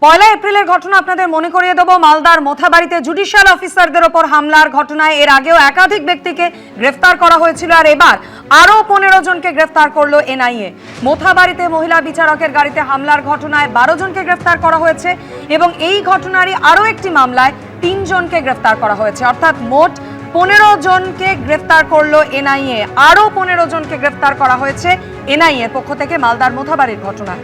পয়লা এপ্রিলের ঘটনা আপনাদের মনে করিয়ে দেব। মালদার মোথাবাড়িতে জুডিশিয়াল অফিসারদের ওপর হামলার ঘটনায় এর আগেও একাধিক ব্যক্তিকে গ্রেফতার করা হয়েছিল, আর এবার আরও 15 জনকে গ্রেফতার করলো এনআইএ। মোথাবাড়িতে মহিলা বিচারকের গাড়িতে হামলার ঘটনায় 12 জনকে গ্রেফতার করা হয়েছে এবং এই ঘটনারই আরও একটি মামলায় 3 জনকে গ্রেফতার করা হয়েছে, অর্থাৎ মোট 15 জনকে গ্রেফতার করলো এনআইএ। আরও 15 জনকে গ্রেফতার করা হয়েছে এনআইএ পক্ষ থেকে মালদার মোথাবাড়ির ঘটনায়।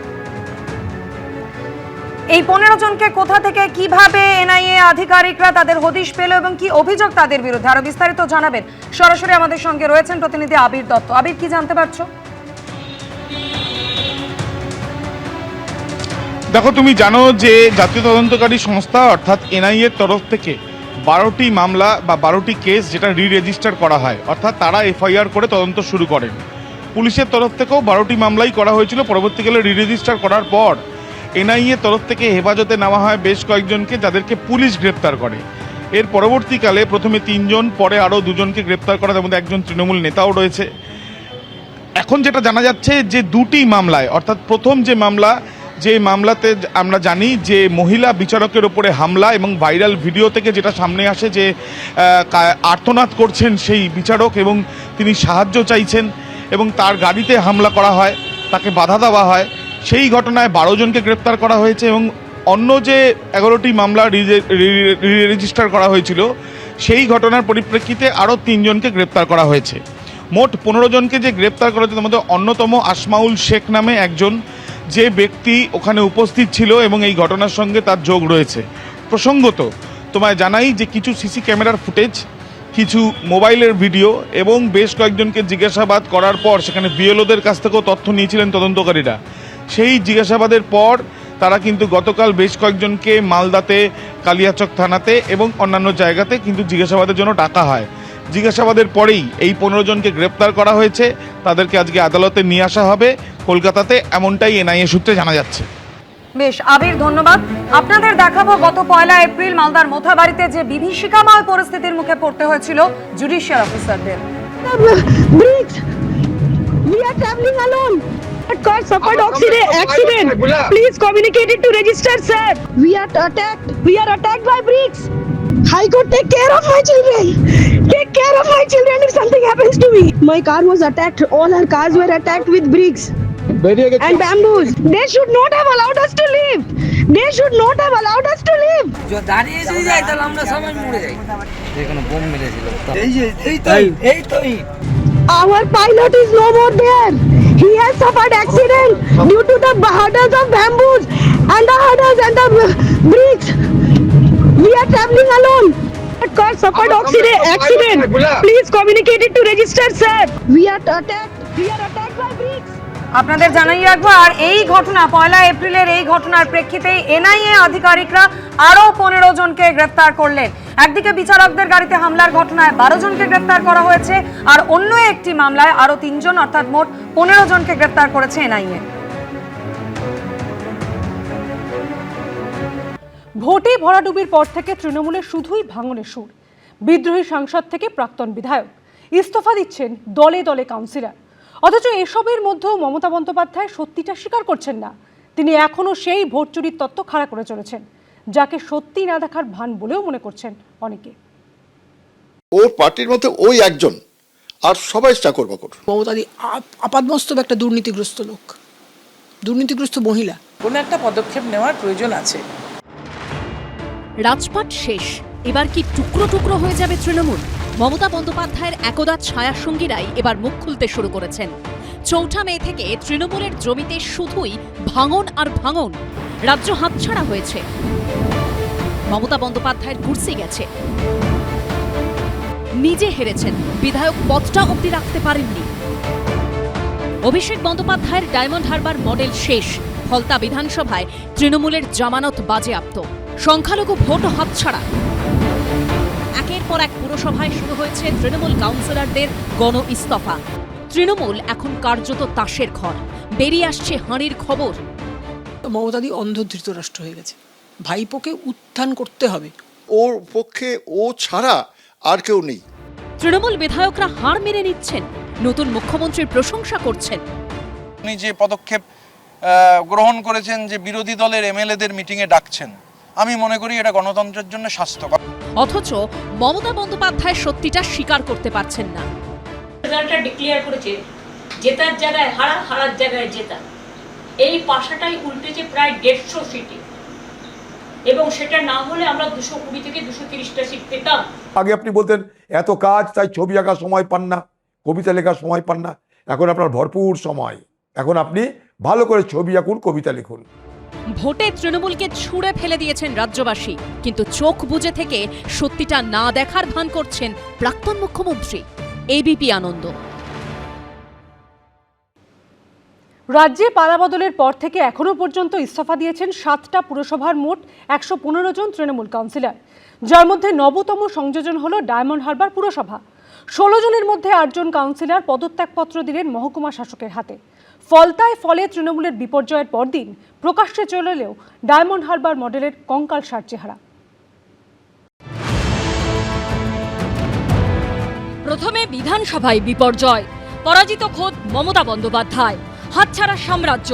এই 15 জনকে কোথা থেকে কিভাবে এনআইএ আধিকারিকরা তাদের হদিশ পেল এবং কি অভিযোগ তাদের বিরুদ্ধে, আরো বিস্তারিত জানাবেন। সরাসরি আমাদের সঙ্গে রয়েছেন প্রতিনিধি আবির দত্ত। আবির, কি জানতে পারছো? দেখো, তুমি জানো যে জাতীয় তদন্তকারী সংস্থা অর্থাৎ এনআইএর তরফ থেকে 12টি মামলা বা 12টি কেস যেটা রেজিস্টার করা হয়, অর্থাৎ তারা এফআইআর করে তদন্ত শুরু করেন। পুলিশের তরফ থেকেও 12টি মামলাই করা হয়েছিল। পরবর্তীকালে রেজিস্টার করার পর এনআইএ তরফ থেকে হেফাজতে নেওয়া হয় বেশ কয়েকজনকে, যাদেরকে পুলিশ গ্রেপ্তার করে। এর পরবর্তীকালে প্রথমে 3 জন, পরে আরও 2 জনকে গ্রেপ্তার করা, তার মধ্যে একজন তৃণমূল নেতাও রয়েছে। এখন যেটা জানা যাচ্ছে যে 2টি মামলায়, অর্থাৎ প্রথম যে মামলাতে আমরা জানি যে মহিলা বিচারকের ওপরে হামলা এবং ভাইরাল ভিডিও থেকে যেটা সামনে আসে যে আর্তনাদ করছেন সেই বিচারক এবং তিনি সাহায্য চাইছেন এবং তার গাড়িতে হামলা করা হয়, তাকে বাধা দেওয়া হয়। সেই ঘটনায় 12 জনকে গ্রেপ্তার করা হয়েছে এবং অন্য যে 11টি মামলা রেজিস্টার করা হয়েছিল সেই ঘটনার পরিপ্রেক্ষিতে আরও 3 জনকে গ্রেপ্তার করা হয়েছে। মোট 15 জনকে যে গ্রেপ্তার করা হয়েছে তার মধ্যে অন্যতম আসমাউল শেখ নামে একজন যে ব্যক্তি ওখানে উপস্থিত ছিল এবং এই ঘটনার সঙ্গে তার যোগ রয়েছে। প্রসঙ্গত তোমায় জানাই যে কিছু সিসি ক্যামেরার ফুটেজ, কিছু মোবাইলের ভিডিও এবং বেশ কয়েকজনকে জিজ্ঞাসাবাদ করার পর সেখানে বিএলওদের কাছ থেকেও তথ্য নিয়েছিলেন তদন্তকারীরা। সেই জিজ্ঞাসাবাদের পর তারা কিন্তু গতকাল বেশ কয়েকজনকে মালদাতে কালিয়াচক থানাতে এবং অন্যান্য জায়গাতে কিন্তু জিজ্ঞাসাবাদের জন্য ডাকা হয়। জিজ্ঞাসাবাদের পরেই এই 15 জনকে গ্রেপ্তার করা হয়েছে, তাদেরকে আজকে আদালতে নিয়ে আসা হবে কলকাতাতে, এমনটাই এনআইএ সূত্রে জানা যাচ্ছে। বেশ আবির, ধন্যবাদ। আপনাদের দেখাবো গত পয়লা এপ্রিল মালদার মোথাবাড়িতে যে বিভীষিকাময় পরিস্থিতির মুখে পড়তে হয়েছিল জুডিশিয়াল অফিসারদের। We are traveling alone. Car suffered accident. Please communicate it to register, sir. We are attacked. We are attacked by bricks. High Court, take care of my children. Take care of my children if something happens to me. My car was attacked. All our cars were attacked with bricks and bamboos. They should not have allowed us to leave. They should not have allowed us to leave. जो দাঁড়িয়ে যদি যাই তাহলে আমরা সবাই মরে যাই। এখানে বোম মেরেছিল। এই তো Our pilot is no more there. He has suffered accident due to the hurdles of bamboos and the hurdles and the bricks. We are traveling alone. Car suffered accident. Please communicate it to register, sir. We are attacked. We are attacked by bricks. আপনাদের জানাই রাখবো, আর এই ঘটনা পয়লা এপ্রিলের এই ঘটনার প্রেক্ষিতে NIA আধিকারিকরা আরও 15 জনকে গ্রেফতার করলেন। একদিকে বিচারকদের গাড়িতে হামলার ঘটনায় 12 জনকে গ্রেফতার করা হয়েছে, আর অন্য একটি মামলায় আরও 3 জন, অর্থাৎ মোট 15 জনকে গ্রেফতার করেছে এনআইএ। ভোটে ভরাডুবির পর থেকে তৃণমূলের শুধুই ভাঙনের সুর। বিদ্রোহী সাংসদ থেকে প্রাক্তন বিধায়ক ইস্তফা দিচ্ছেন দলে দলে কাউন্সিলর, অথচ এসবের মধ্যেও মমতা বন্দ্যোপাধ্যায় সত্যিটা স্বীকার করছেন না। তিনি এখনও সেই ভোট চুরির তত্ত্ব খাড়া করে চলেছেন, যাকে সত্যি না দেখার ভান বলেও মনে করছেন অনেকে। ওর পার্টির মধ্যে ওই একজন, আর সবাই চাকর বাকর। মমতাদি আপাতমস্তক একটা দুর্নীতিগ্রস্ত লোক, দুর্নীতিগ্রস্ত মহিলা। কোনো একটা পদক্ষেপ নেওয়ার প্রয়োজন আছে। রাজপাট শেষ, এবার কি টুকরো টুকরো হয়ে যাবে তৃণমূল? মমতা বন্দ্যোপাধ্যায়ের একদা ছায়াসঙ্গীরাই এবার মুখ খুলতে শুরু করেছেন। ৪ মে থেকে তৃণমূলের জমিতে শুধুই ভাঙন আর ভাঙন। রাজ্য হাতছাড়া হয়েছে, মমতা বন্দ্যোপাধ্যায়ের কুর্সি গেছে, নিজে হেরেছেন, বিধায়ক পদটা অবধি রাখতে পারেননি। অভিষেক বন্দ্যোপাধ্যায়ের ডায়মন্ড হারবার মডেল শেষ, ফলতা বিধানসভায় তৃণমূলের জামানত বাজেয়াপ্ত, সংখ্যালঘু ভোট হাতছাড়া। একের পর এক পুরসভায় শুরু হয়েছে তৃণমূল কাউন্সিলরদের গণ ইস্তফা। তৃণমূল এখন কার্যত তাসের ঘর, বেরিয়ে আসছে হাঁড়ির খবর। মমতাদি অন্ধ ধৃতরাষ্ট্র হয়ে গেছে, ভাইপোকে উত্থান করতে হবে। ওর পক্ষে ও ছাড়া আর কেউ নেই। তৃণমূল বিধায়করা হার মেনে নিচ্ছেন, নতুন মুখ্যমন্ত্রীর প্রশংসা করছেন। উনি যে পদক্ষেপ গ্রহণ করেছেন যে বিরোধী দলের এমএলএদের মিটিংয়ে ডাকছেন। আমি মনে করি এটা গণতন্ত্রের জন্য স্বাস্থ্যকর। অথচ মমতা বন্দ্যোপাধ্যায় সত্যিটা স্বীকার করতে পারছেন না। রেজাল্টটা ডিক্লেয়ার করেছে, জেতার জায়গায় হারা, হারার জায়গায় জেতা। এই পাশাটাই উল্টেছে প্রায় 150 সিটে, এবং সেটা না হলে আমরা 220 থেকে 230টা সিট পেতাম। আগে আপনি বলতেন এত কাজ, তাই ছবি আঁকার সময় পান না, কবিতা লেখার সময় পান না। এখন আপনার ভরপুর সময়, এখন আপনি ভালো করে ছবি আঁকুন, কবিতা লিখুন। ভোটে তৃণমূলকে ছুঁড়ে ফেলে দিয়েছেন রাজ্যবাসী, কিন্তু চোখ বুজে থেকে সত্যিটা না দেখার ভান করছেন প্রাক্তন মুখ্যমন্ত্রী। এবিপি আনন্দ। রাজ্যে পালাবদলের পর থেকে এখনো পর্যন্ত ইস্তফা দিয়েছেন 7টা পুরসভার মোট 115 জন তৃণমূল কাউন্সিলর, যার মধ্যে নবতম সংযোজন হলো ডায়মন্ড হারবার পুরসভা। 16 জনের মধ্যে 8 জন কাউন্সিলর পদত্যাগপত্র দিলেন মহকুমা শাসকের হাতে। ফলে তৃণমূলের বিপর্যয়ের পরদিন প্রকাশ্যে চলে এলেও ডায়মন্ড হারবার মডেলের কঙ্কালসার চেহারা। প্রথমে বিধানসভায় বিপর্যয়, পরাজিত খোদ মমতা বন্দ্যোপাধ্যায়, হাতছাড়া সাম্রাজ্য।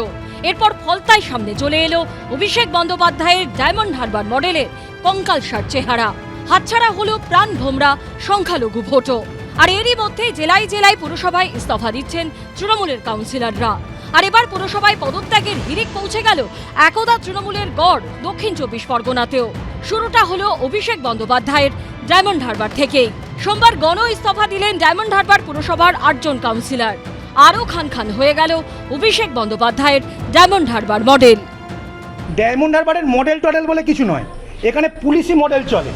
এরপর ফলতায় সামনে চলে এলো অভিষেক বন্দ্যোপাধ্যায়ের ডায়মন্ড হারবার মডেলের কঙ্কালসার চেহারা। হাতছাড়া হলো প্রাণ ভোমরা সংখ্যালঘু ভোটও। আর এরই মধ্যে জেলায় জেলায় পুরসভায় ইস্তফা দিচ্ছেন তৃণমূলের কাউন্সিলররা। আর এবার পুরসভায় পদত্যাগের হিড়িক পৌঁছে গেল একদা তৃণমূলের গড় দক্ষিণ 24 পরগনাতেও। শুরুটা হলো অভিষেক বন্দ্যোপাধ্যায়ের ডায়মন্ড হারবার থেকেই। সোমবার গণ ইস্তফা দিলেন ডায়মন্ড হারবার পুরসভার 8 জন কাউন্সিলর। আরও খান হয়ে গেল অভিষেক বন্দ্যোপাধ্যায়ের ডায়মন্ড হারবার মডেল। ডায়মন্ড হারবারের মডেল টডেল বলে কিছু নয়, এখানে পুলিশি মডেল চলে।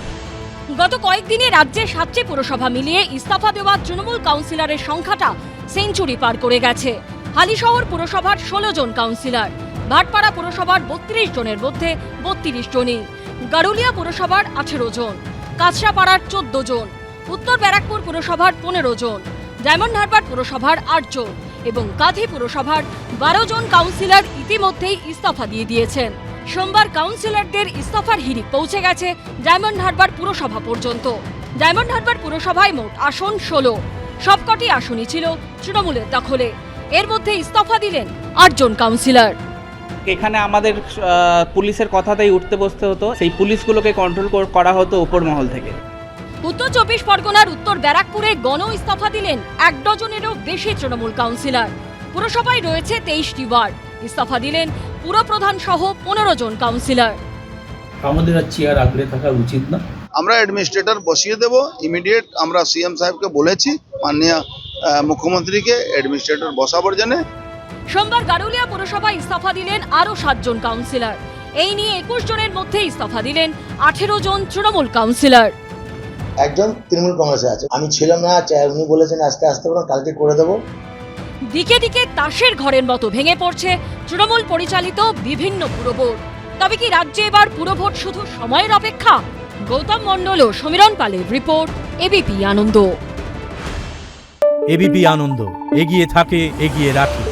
গত কয়েকদিনে রাজ্যের 7টি পুরসভা মিলিয়ে ইস্তফা দেওয়া তৃণমূল কাউন্সিলরের সংখ্যাটা সেঞ্চুরি পার করে গেছে। হালিশহর পুরসভার 16 জন কাউন্সিলর, ভাটপাড়া পুরসভার 32 জনের মধ্যে 32 জনই, গারুলিয়া পুরসভার 18 জন, কাছড়াপাড়ার 14 জন, উত্তর ব্যারাকপুর পুরসভার 15 জন, ডায়মন্ড হারবার পুরসভার 8 জন এবং কাঁথি পুরসভার 12 জন কাউন্সিলর ইতিমধ্যেই ইস্তফা দিয়ে দিয়েছেন। সোমবার কাউন্সিলরদের ইস্তফার হিড়িক পৌঁছে গেছে ডায়মন্ড হারবার পুরসভা পর্যন্ত। ডায়মন্ড হারবার পুরসভায় মোট আসন 16, সবকটি আসনই ছিল তৃণমূলের দখলে। এর মধ্যে ইস্তফা দিলেন 8 জন কাউন্সিলর। এখানে আমাদের পুলিশের কথাতেই উঠতে বসতে হতো, সেই পুলিশগুলোকে কন্ট্রোল করা হতো উপর মহল থেকে। উত্তর 24 পরগনার উত্তর ব্যারাকপুরে গণ ইস্তফা দিলেন 1 ডজনেরও বেশি তৃণমূল কাউন্সিলর। পুরসভায় রয়েছে 23টি ওয়ার্ড। ইস্তফা দিলেন পুরপ্রধান সহ 15 জন কাউন্সিলর। আমাদের আর চেয়ার আঁকড়ে থাকা উচিত না, আমরা অ্যাডমিনিস্ট্রেটর বসিয়ে দেব ইমিডিয়েট। আমরা সিএম সাহেবকে বলেছি, মাননীয় মুখ্যমন্ত্রীকে অ্যাডমিনিস্ট্রেটর বসাবার জন্য। সোমবার গারুলিয়া পুরসভায় ইস্তফা দিলেন আরও 7 জন কাউন্সিলর। এই নিয়ে 21 জনের মধ্যে ইস্তফা দিলেন 18 জন তৃণমূল কাউন্সিলর। একজন তৃণমূল কংগ্রেসে আছে, আমি ছিলাম না, উনি বলেছেন আজকে আসতে পারেন, কালকে করে দেবো। দিকে দিকে তাসের ঘরের মতো ভেঙে পড়ছে তৃণমূল পরিচালিত বিভিন্ন পুরভোট। তবে কি রাজ্যে এবার পুরভোট শুধু সময়ের অপেক্ষা? গৌতম মণ্ডল ও সমীরণ পালের রিপোর্ট, এবিপি আনন্দ। এবিপি আনন্দ, এগিয়ে থাকে, এগিয়ে রাখে।